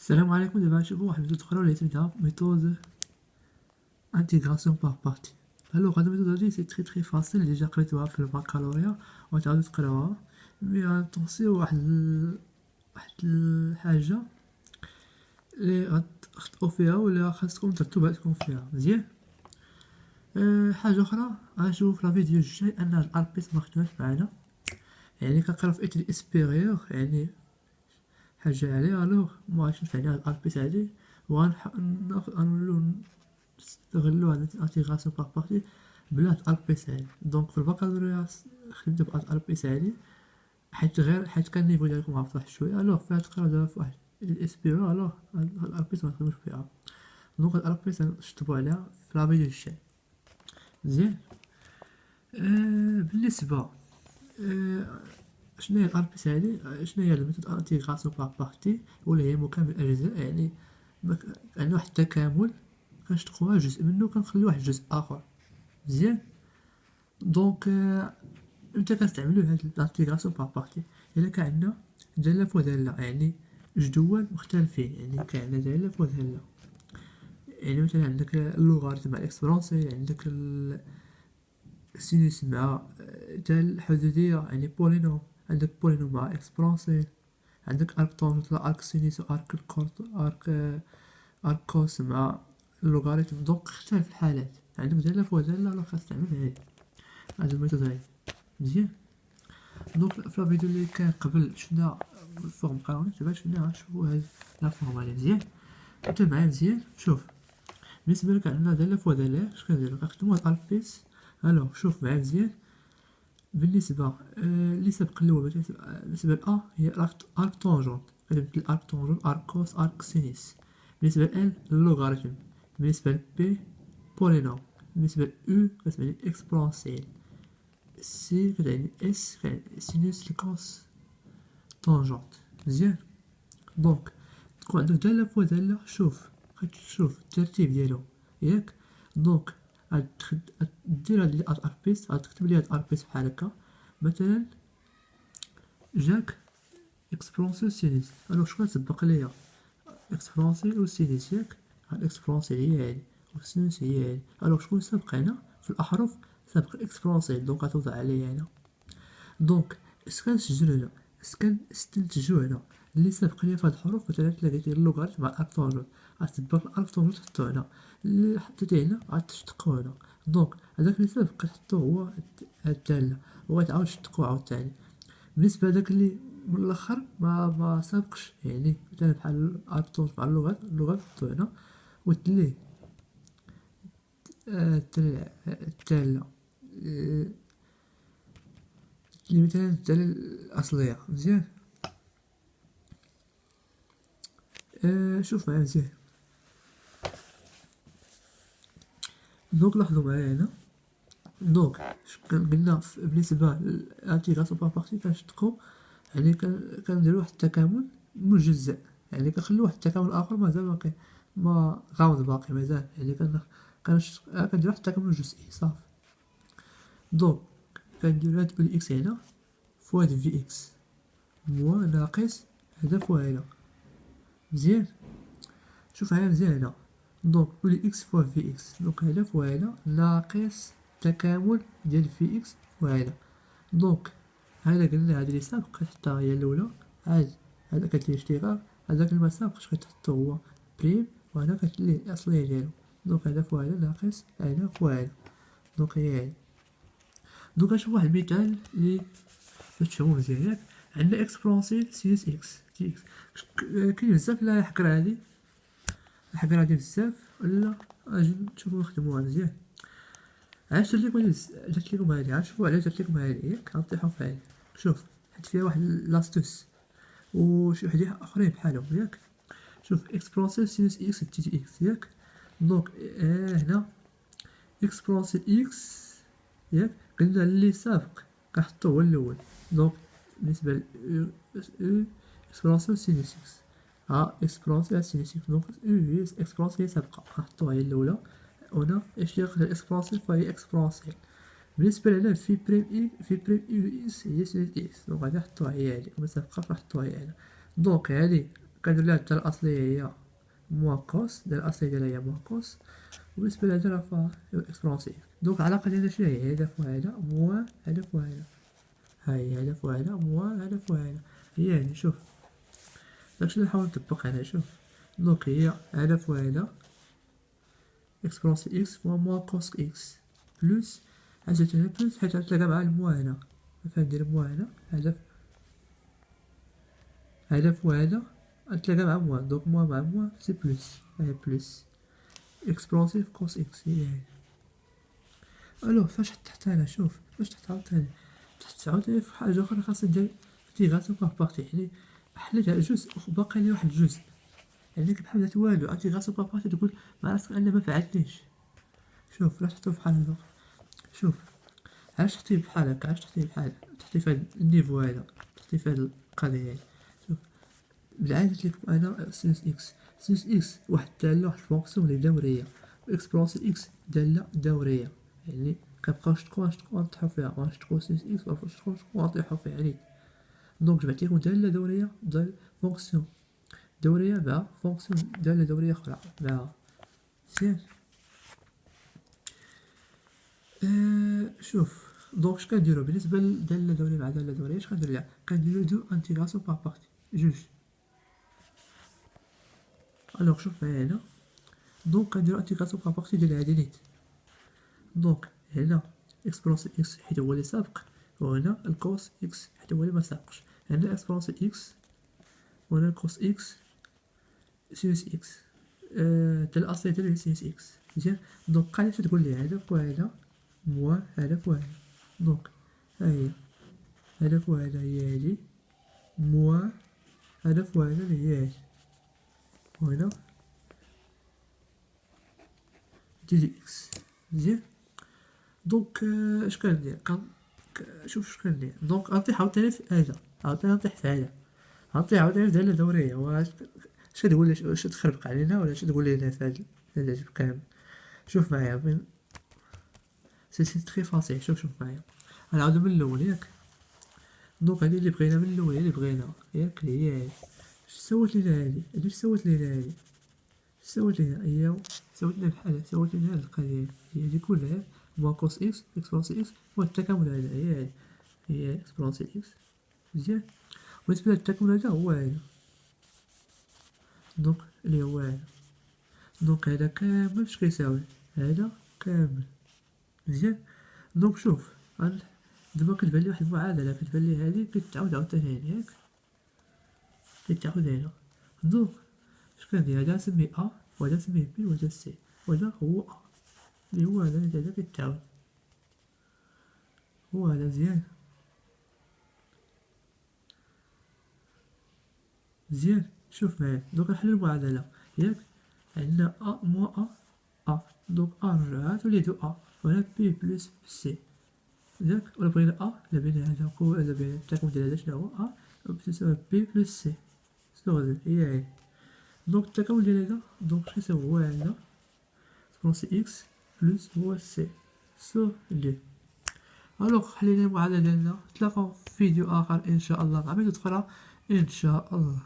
السلام عليكم. دابا غنشوفو واحد الميثود اخرى اللي سميتها ميثود انتيغراسيون بار بارتي. الوغ هاد الميثود هادي سي تري فاسيل، ديجا قريتوها في الباكالوريا وغتعاودو تقراوها، مي غنتونسيو واحد الحاجه اللي غتخطئو فيها ولا خاصكم ترتبو بالكم فيها مزيان. حاجه اخرى غنشوفو في لا فيديو الجاي ان هاد الاربيس مخدماش معانا، يعني كنقراو في اتيد اسبيريور يعني حاجه عليها. الوغ مغاديش نفعني هاد الاربيس هادي وغنولو نستغلو هاد الانتيغراسيون بار بارتي بلا هاد الاربيس هادي. دونك في الباكالوريا خدمت بهاد الاربيس هادي حيت كان النيفو ديالكم هابط واحد شويه، الوغ فيها تقراو دابا في واحد الاسبيريور، الوغ هاد الاربيس مغنخدموش فيها. دونك هاد الاربيس غنشطبو عليها في لا فيديو الجاي مزيان. بالنسبه شنو هي الاربيس هادي، شنو هي الميثود انتيغراسيون بار بارتي، ولا هي مكمل الاجزاء، يعني عندنا واحد التكامل كنشتقوها جزء منه كنخليو واحد الجزء اخر مزيان. دونك امتى كنستعملو هاد الانتيغراسيون بار بارتي؟ الا كان عندنا داله فوق داله، يعني جوج دول مختلفين، يعني كان عندنا داله فوق داله، يعني مثلا عندك اللوغاريتم مع الاكسبونسيال، عندك السينوس مع دال حدوديه يعني بولينوم، عندك بولينوم مع اكسبونسيال، عندك ارك طونجنت ارك سينوس وارك الكورت ارك كوس مع اللوغاريتم. دونك اختلف الحالات، عندك داله فوق داله، راه خاص تعمل هاد الميثود هادي مزيان. دونك في الفيديو اللي كان قبل شفنا الفورم قانوني، دابا شفنا غنشوفو هاد لا فورم هادي مزيان. انت معايا مزيان؟ شوف بالنسبه لك عندنا داله فوق داله، اش كنديرو كنخدمو هاد الاربيس. الوغ شوف معايا مزيان، بالنسبه اللي سبق الاول بالنسبه ل هي ارك طونجونت، كتبدل ارك طونجونت ارك كوس ارك سينيس. بالنسبه ل اللوغاريتم. بالنسبه ل بي بولينوم. بالنسبه ل او كتعني اكسبونسيال. سي كتعني اس سينوس لكوس طونجونت مزيان. دونك تكون عندك دالة فوق دالة، شوف غتشوف الترتيب ديالهم ياك. دونك غدير هاد الاربيس، غتكتب لي هاد الاربيس بحال هكا، مثلا جاك اكسبونسيال سينيس. الوغ شكون غتسبق ليا؟ اكسبونسيال و سينيس ياك. هاد اكسبونسيال هي هادي والسينيس هي هادي. الوغ شكون سابق هنا في الاحرف؟ سابق الاكسبونسيال، دونك غتوضع عليه هنا. دونك اش كنسجلو هنا؟ اش كنستنتجو هنا؟ اللي سابق ليا في هاد الحروف، مثلا الا لقيتي اللوغاريتم مع الارك طونجونت غتسبق الارك طونجونت تحطو هنا، اللي حطيتيه هنا غتشتقو هنا. دونك هداك اللي سابق كتحطو هو هاد الدالة، وغتعاود تشتقو عاوتاني. بالنسبة لداك اللي من الاخر ما سابقش، يعني مثلا بحال الارك طونجونت مع اللغات تحطو هنا وتليه الدالة اللي مثلا الدالة الأصلية مزيان. شوف معايا مزيان، دونك لاحظوا معايا هنا. دونك قلنا بالنسبة للانتيغراسيون بار بارتي كنشتقو، يعني كنديرو واحد التكامل مجزء، يعني كنخليو واحد التكامل آخر مازال ما غامض باقي مازال، يعني كندير واحد التكامل جزئي صافي. دونك كندير هاد أو إكس هنا فوا هاد في إكس موا ناقص هدا فوا هنا مزيان. شوف معايا مزيان هنا، دونك أو إكس فوا في إكس، دونك هنا فوا هنا ناقص تكامل ديال في إكس فوا هنا. دونك هذا قلنا هاد اللي سابق كتحطها هي الأولى، هذا كتلي اشتقاق، هذاك اللي مسابقش كتحطو هو بريم، وهنا كتلي الأصلية ديالو. دونك هذا فوا هنا ناقص هنا فوا هنا، دونك هي هادي. دونك غنشوف واحد المثال اللي باش تفهمو مزيان ياك. عندنا اكسبونسيال سينوس إكس تي إكس، كاين بزاف لا الحكرة هادي بزاف، ولا اجي نشوفو نخدموها مزيان. علاش درت لكم هادي، غنشوفو علاش درت لكم هادي ياك. غنطيحو في هادي، شوف حيت فيها واحد لاستوس وشي وحدين اخرين بحالهم ياك. شوف اكسبونسيال سينوس إكس تي إكس ياك. دونك هنا اكسبونسيال إكس ياك، قلنا اللي سابق كنحطو هو الاول. دونك بالنسبة ل اكسبونسيال سينوس إكس، اكسبونسيال سينوس إكس، دونك هي اكسبونسيال سابقة كنحطوها هي الأولى، هنا اشتقاق الاكسبونسيال فهي اكسبونسيال. بالنسبة لهنا في بريم إكس هي سينوس إكس، دونك غادي نحطوها هي هادي، كما سابقة كنحطوها هي هنا. دونك هادي كندير لها الدالة الأصلية هي موان كوس، الدالة الأصلية ديالها هي موان كوس، وبالنسبة لهادا راه فيها اكسبونسيف. دونك العلاقة ديالنا شنو هي؟ هدا فوا هدا موان هدا فوا هدا، هاهي هدا فوا هدا موان هدا فوا هدا، هي هادي. شوف داكشي اللي نحاول نطبق هنا. شوف دونك هي هدا فوا هدا اكسبونسي اكس فوا موان كوس اكس بلوس عزلت هنا بلوس حيت غنتلاقى مع الموان هنا، فندير موان هنا هدا فوا هدا غنتلاقى مع موان، دونك موان مع موان سي بلوس، هاهي بلوس اكسبونسيف كوس اكس هي هادي. الوغ فاش تحت هنا، شوف فاش تحت عاوتاني تحت عاوتاني في حاجة أخرى خاصني ندير انتيغاسيون بار بارتي، يعني حليت على جزء وباقي لي واحد الجزء، يعني بحال درت والو. انتيغاسيون بار بارتي تقول مع راسك أنا ما فعلتنيش. شوف راه تحطو بحال هكا، شوف علاش تحطيه بحال هكا، علاش تحطيه بحال تحطيه في هاد النيفو هذا، تحطيه في هاد القضية هادي. شوف بالعادة قلت لكم أنا سينوس إكس، سينوس إكس واحد الدالة واحد الفونكسيون لي دورية، وإكسبونسي إكس دالة دورية، يعني كنبقاو نشتقو نطيحو فيها، ونشتقو سينوس إكس ونشتقو ونطيحو فيها يعني. دونك جمعت لكم دالة دورية ضرب فونكسيون دورية مع فونكسيون دالة دورية أخرى مع مزيان. شوف دونك اش كنديرو بالنسبة لدالة دورية مع دالة دورية، اش كندير ليها؟ كنديرو دو انتيغاسيون بار بارتي، جوج. الوغ شوف معايا هنا، دونك كنديرو انتيغاسيون بار بارتي ديال هادي نيت. دونك هنا اكسبونسي اكس حيت هو اللي سابق، وهنا الكوس اكس حيت هو اللي ما سابقش. هنا اكسبونسي اكس وهنا الكوس اكس سينوس اكس، الدالة الأصلية ديالو هي سينوس اكس، مزيان. دونك القاعدة تقول لي هدا فوا هدا موان هدا فوا هدا، دونك هاهي هدا فوا هدا هي هادي موان هدا فوا هدا اللي هي هادي، وهنا دي اكس، مزيان. دونك اش كندير؟ شوف اش كندير. دونك غنطيح عاوتاني في هدا، عاوتاني نطيح في هدا، غنطيح عاوتاني في دالة دورية. واش تقول لي واش تخربق علينا ولا اش تقول لي هنا في هاد العجب كامل؟ شوف معايا من سي تري فاسيل. شوف معايا غنعاودو من الأول ياك. دونك هادي اللي بغينا من الأول هي اللي بغينا ياك، اللي هي هادي. اش سوات لينا هادي؟ اش سوات لينا هادي؟ سوات لينا هي سوات لينا بحال سوات لينا هاد القضية هي هادي كلها موان كوس اكس اكسبونسي اكس والتكامل هذا هي هادي، هي اكسبونسي اكس، مزيان. بالنسبة للتكامل هذا هو هذا، دونك اللي هو هذا. دونك هذا كامل اش كيساوي؟ هذا كامل، مزيان. دونك شوف دابا كتبان لي واحد المعادلة، كتبان لي هادي كتعاود عاوتاني هنا ياك، كتعاود هنا. دونك اش كندير؟ هدا نسميه ا وهدا نسميه بي وهدا سي، وهدا هو ا اللي هو هذا اللي هذا كيتعاود، هو هذا، مزيان مزيان. شوف معايا دونك نحل المعادلة ياك، عندنا ا موان ا دونك ا رجعات وليدو ا، وهنا بي بلس سي ياك، ولا بغينا ا لا بين هذا ولا بين التكامل ديال هذا شنو هو ا بتساوي بي بلس سي، شنو هي هي. دونك التكامل ديال هذا دونك شنو يساوي؟ هو هذا سكونسي اكس بلس هو سي سو لي. الوغ حلينا المعادلة ديالنا. نتلاقاو في فيديو آخر إن شاء الله مع ميثود أخرى إن شاء الله.